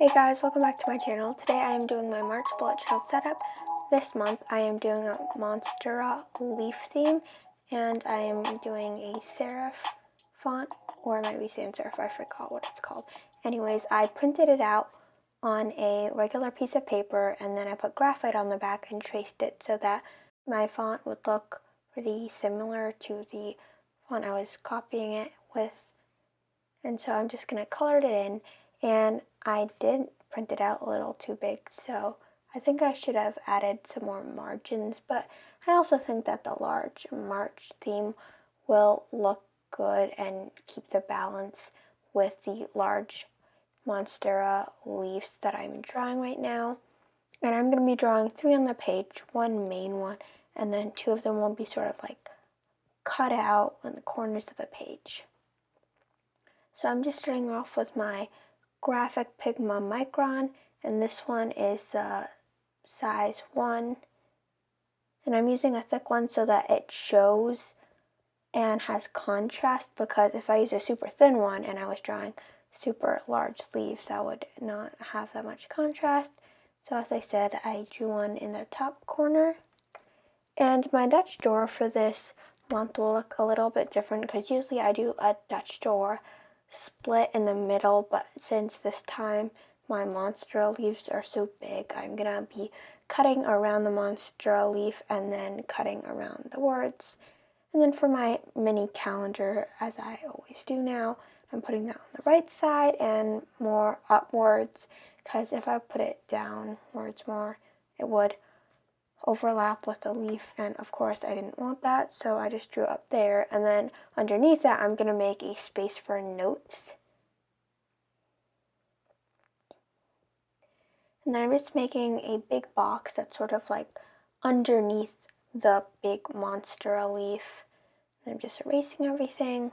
Hey guys, welcome back to my channel. Today I am doing my March bullet journal setup. This month I am doing a Monstera leaf theme, and I am doing a serif font, or it might be sans serif, I forgot what it's called. Anyways, I printed it out on a regular piece of paper, and then I put graphite on the back and traced it so that my font would look pretty similar to the font I was copying it with. And so I'm just going to color it in, and I did print it out a little too big, so I think I should have added some more margins, but I also think that the large March theme will look good and keep the balance with the large Monstera leaves that I'm drawing right now. And I'm going to be drawing 3 on the page, 1 main one, and then 2 of them will be sort of like cut out in the corners of the page. So I'm just starting off with my Graphic Pigma Micron, and this one is size 1. And I'm using a thick one so that it shows and has contrast, because if I use a super thin one and I was drawing super large leaves, that would not have that much contrast. So as I said, I drew one in the top corner. And my Dutch door for this month will look a little bit different, because usually I do a Dutch door split in the middle, but since this time my Monstera leaves are so big, I'm gonna be cutting around the Monstera leaf and then cutting around the words. And then for my mini calendar, as I always do now, I'm putting that on the right side and more upwards, because if I put it downwards more, it would overlap with the leaf, and of course I didn't want that, so I just drew up there. And then underneath that I'm going to make a space for notes, and then I'm just making a big box that's sort of like underneath the big Monstera leaf. And I'm just erasing everything,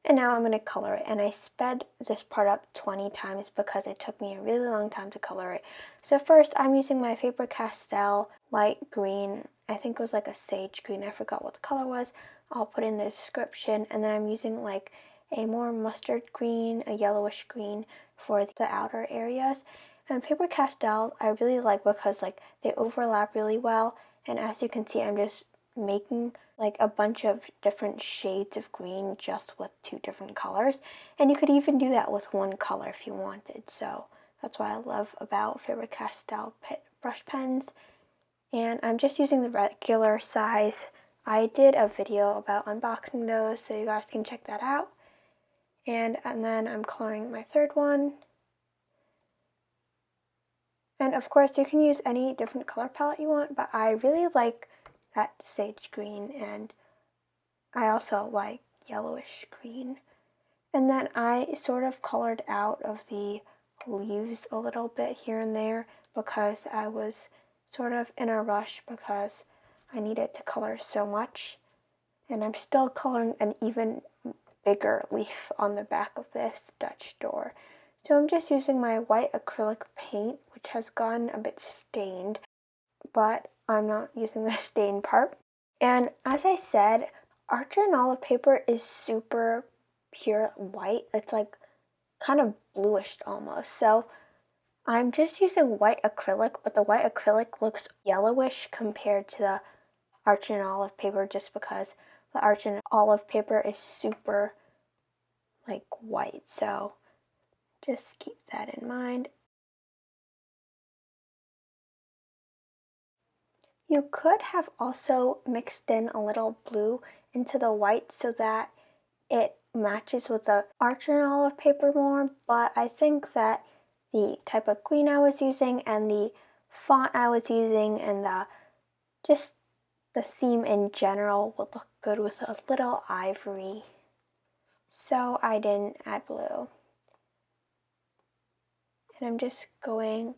and now I'm going to color it. And I sped this part up 20 times because it took me a really long time to color it. So first I'm using my Faber Castell light green. I think it was like a sage green. I forgot what the color was. I'll put in the description. And then I'm using like a more mustard green, a yellowish green for the outer areas. And Faber Castell I really like because like they overlap really well. And as you can see, I'm just making like a bunch of different shades of green just with 2 different colors, and you could even do that with 1 color if you wanted. So that's what I love about Faber Castell Pitt brush pens. And I'm just using the regular size. I did a video about unboxing those, so you guys can check that out. And then I'm coloring my 3rd one. And of course you can use any different color palette you want, but I really like that sage green, and I also like yellowish green. And then I sort of colored out of the leaves a little bit here and there because I was sort of in a rush because I needed to color so much. And I'm still coloring an even bigger leaf on the back of this Dutch door. So I'm just using my white acrylic paint, which has gotten a bit stained, but I'm not using the stain part. And as I said, Archer and Olive paper is super pure white. It's like kind of bluish almost. So I'm just using white acrylic, but the white acrylic looks yellowish compared to the Archer and Olive paper, just because the Archer and Olive paper is super like white. So just keep that in mind. You could have also mixed in a little blue into the white so that it matches with the Archer and Olive paper more, but I think that the type of green I was using and the font I was using and just the theme in general would look good with a little ivory, so I didn't add blue. And I'm just going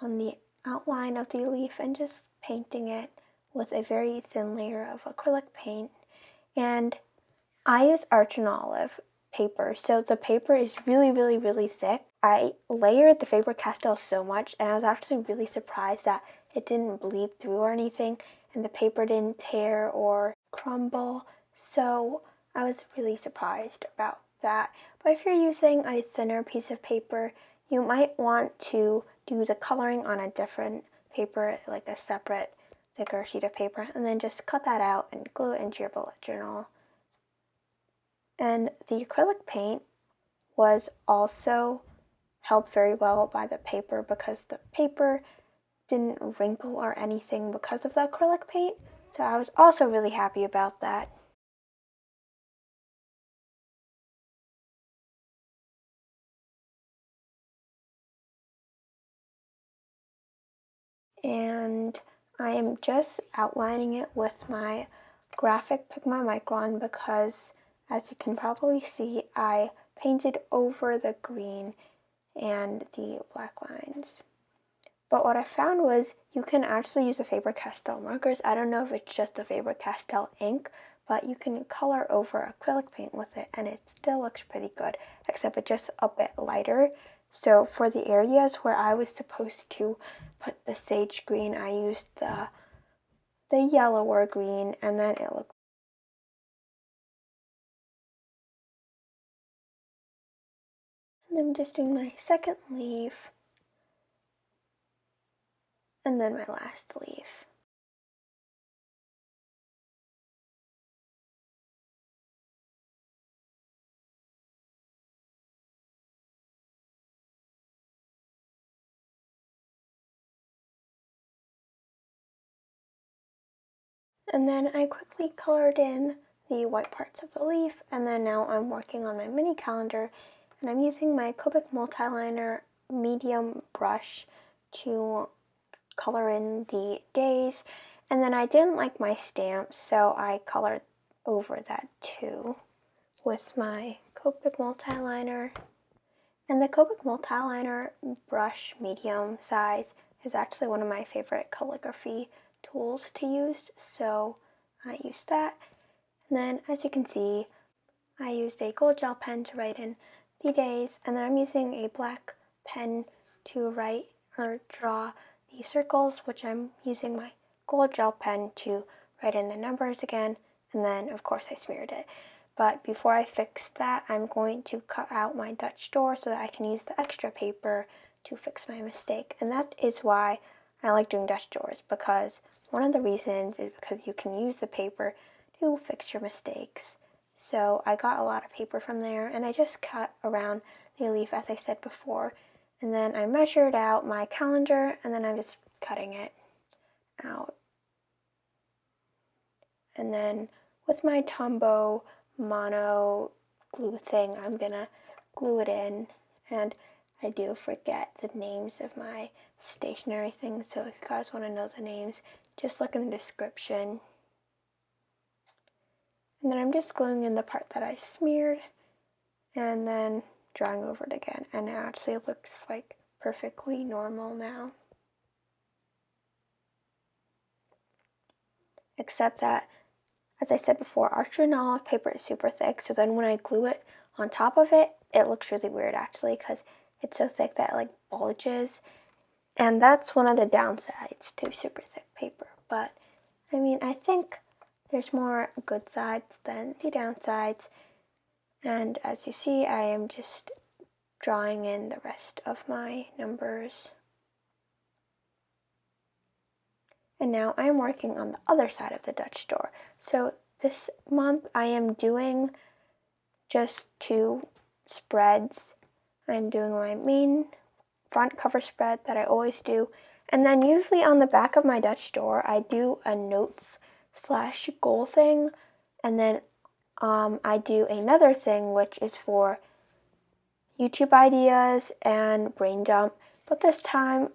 on the outline of the leaf and just painting it with a very thin layer of acrylic paint. And I use Archer and Olive paper, so the paper is really thick. I layered the Faber Castell so much, and I was actually really surprised that it didn't bleed through or anything, and the paper didn't tear or crumble, so I was really surprised about that. But if you're using a thinner piece of paper, you might want to do the coloring on a different paper, like a separate thicker sheet of paper, and then just cut that out and glue it into your bullet journal. And the acrylic paint was also held very well by the paper because the paper didn't wrinkle or anything because of the acrylic paint. So I was also really happy about that. And I am just outlining it with my graphic Pigma Micron because, as you can probably see, I painted over the green and the black lines. But what I found was you can actually use the Faber Castell markers. I don't know if it's just the Faber Castell ink, but you can color over acrylic paint with it and it still looks pretty good, except it's just a bit lighter. So for the areas where I was supposed to put the sage green, I used the yellower green, and then it looked. And I'm just doing my second leaf, and then my last leaf. And then I quickly colored in the white parts of the leaf, and then now I'm working on my mini calendar, and I'm using my Copic multiliner medium brush to color in the days. And then I didn't like my stamps, so I colored over that too with my Copic multiliner. And the Copic multiliner brush medium size is actually one of my favorite calligraphy tools to use, so I used that. And then, as you can see, I used a gold gel pen to write in the days, and then I'm using a black pen to write or draw the circles, which I'm using my gold gel pen to write in the numbers again, and then of course I smeared it. But before I fix that, I'm going to cut out my Dutch door so that I can use the extra paper to fix my mistake. And that is why I like doing Dutch doors, because one of the reasons is because you can use the paper to fix your mistakes. So I got a lot of paper from there, and I just cut around the leaf as I said before. And then I measured out my calendar, and then I'm just cutting it out. And then with my Tombow mono glue thing, I'm gonna glue it in. And I do forget the names of my stationery things, so if you guys want to know the names, just look in the description. And then I'm just gluing in the part that I smeared, and then drawing over it again, and it actually looks like perfectly normal now. Except that, as I said before, our Olive paper is super thick, so then when I glue it on top of it, it looks really weird actually, because it's so thick that it like bulges. And that's one of the downsides to super thick paper. But, I mean, I think there's more good sides than the downsides. And as you see, I am just drawing in the rest of my numbers. And now I'm working on the other side of the Dutch door. So this month I am doing just 2 spreads. I'm doing my main front cover spread that I always do. And then usually on the back of my Dutch door, I do a notes/goal thing. And then I do another thing, which is for YouTube ideas and brain dump. But this time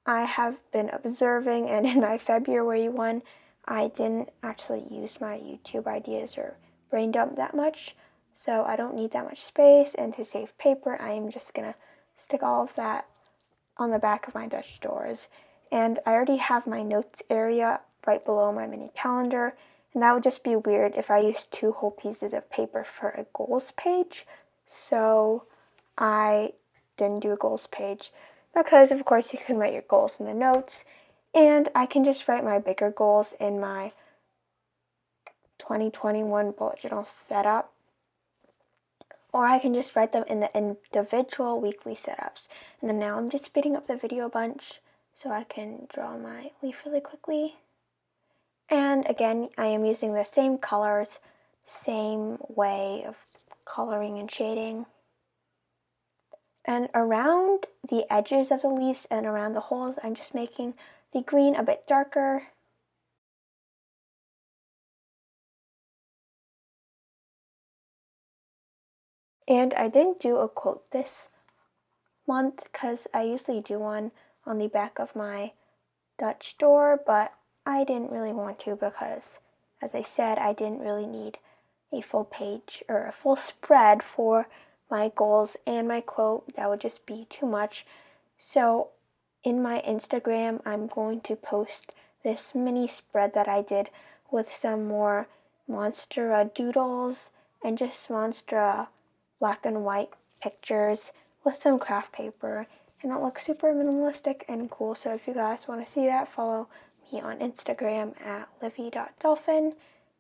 I have been observing, and in my February one, I didn't actually use my YouTube ideas or brain dump that much. So I don't need that much space, and to save paper, I am just gonna stick all of that on the back of my Dutch doors. And I already have my notes area right below my mini calendar, and that would just be weird if I used 2 whole pieces of paper for a goals page. So I didn't do a goals page because, of course, you can write your goals in the notes, and I can just write my bigger goals in my 2021 bullet journal setup, or I can just write them in the individual weekly setups. And then now I'm just speeding up the video a bunch so I can draw my leaf really quickly. And again, I am using the same colors, same way of coloring and shading. And around the edges of the leaves and around the holes, I'm just making the green a bit darker. And I didn't do a quote this month because I usually do one on the back of my Dutch door, but I didn't really want to because, as I said, I didn't really need a full page or a full spread for my goals and my quote. That would just be too much. So in my Instagram, I'm going to post this mini spread that I did with some more Monstera doodles and just Monstera black and white pictures with some craft paper, and it looks super minimalistic and cool. So if you guys want to see that, follow me on Instagram at livvy.dolphin,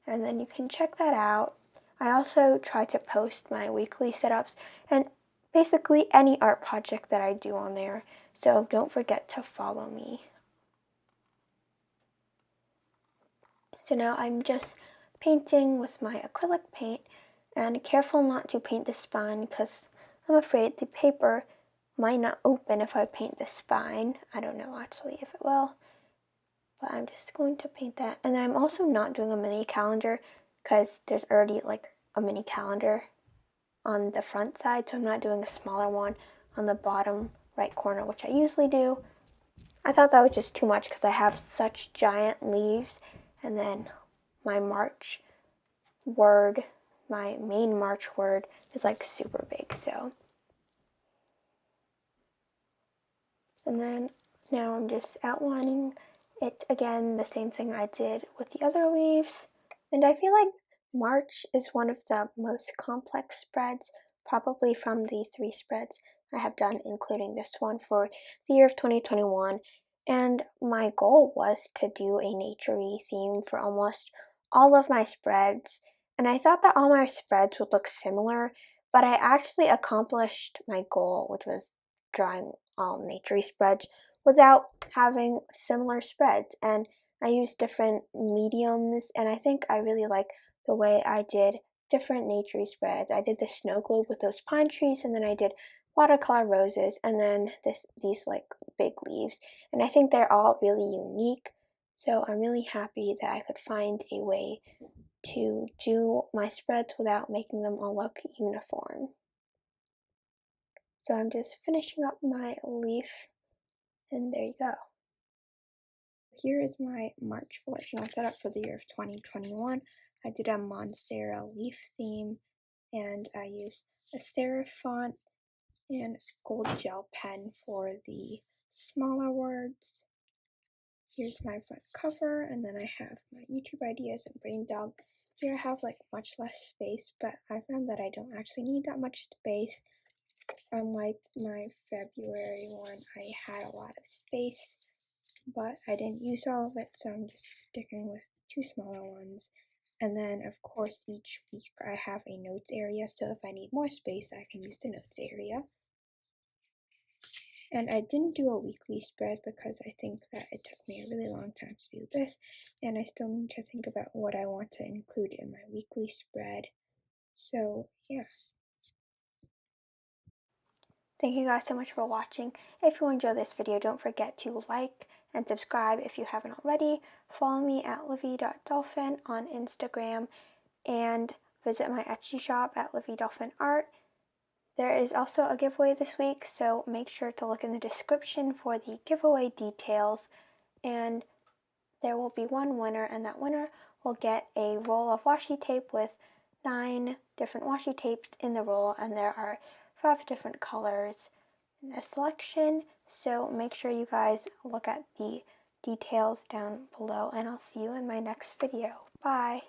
and then you can check that out. I also try to post my weekly setups and basically any art project that I do on there, so don't forget to follow me. So now I'm just painting with my acrylic paint, and careful not to paint the spine because I'm afraid the paper might not open if I paint the spine. I don't know actually if it will, but I'm just going to paint that. And I'm also not doing a mini calendar because there's already like a mini calendar on the front side, so I'm not doing a smaller one on the bottom right corner, which I usually do. I thought that was just too much because I have such giant leaves, and then my March word, my main March word, is like super big. So, and then now I'm just outlining it again, the same thing I did with the other leaves. And I feel like March is one of the most complex spreads, probably from the 3 spreads I have done, including this one for the year of 2021. And my goal was to do a naturey theme for almost all of my spreads. And I thought that all my spreads would look similar, but I actually accomplished my goal, which was drawing all naturey spreads without having similar spreads. And I used different mediums, and I think I really like the way I did different naturey spreads. I did the snow globe with those pine trees, and then I did watercolor roses, and then these like big leaves. And I think they're all really unique. So I'm really happy that I could find a way to do my spreads without making them all look uniform. So I'm just finishing up my leaf, and there you go. Here is my March collection I set up for the year of 2021. I did a Monstera leaf theme, and I used a serif font and gold gel pen for the smaller words. Here's my front cover, and then I have my YouTube ideas and brain dump. Here I have like much less space, but I found that I don't actually need that much space. Unlike my February one, I had a lot of space, but I didn't use all of it, so I'm just sticking with 2 smaller ones. And then, of course, each week I have a notes area, so if I need more space, I can use the notes area. And I didn't do a weekly spread because I think that it took me a really long time to do this, and I still need to think about what I want to include in my weekly spread. So, yeah. Thank you guys so much for watching. If you enjoyed this video, don't forget to like and subscribe if you haven't already. Follow me at livvy.dolphin on Instagram, and visit my Etsy shop at livvydolphinart. There is also a giveaway this week, so make sure to look in the description for the giveaway details, and there will be one winner, and that winner will get a roll of washi tape with 9 different washi tapes in the roll, and there are 5 different colors in the selection, so make sure you guys look at the details down below, and I'll see you in my next video. Bye!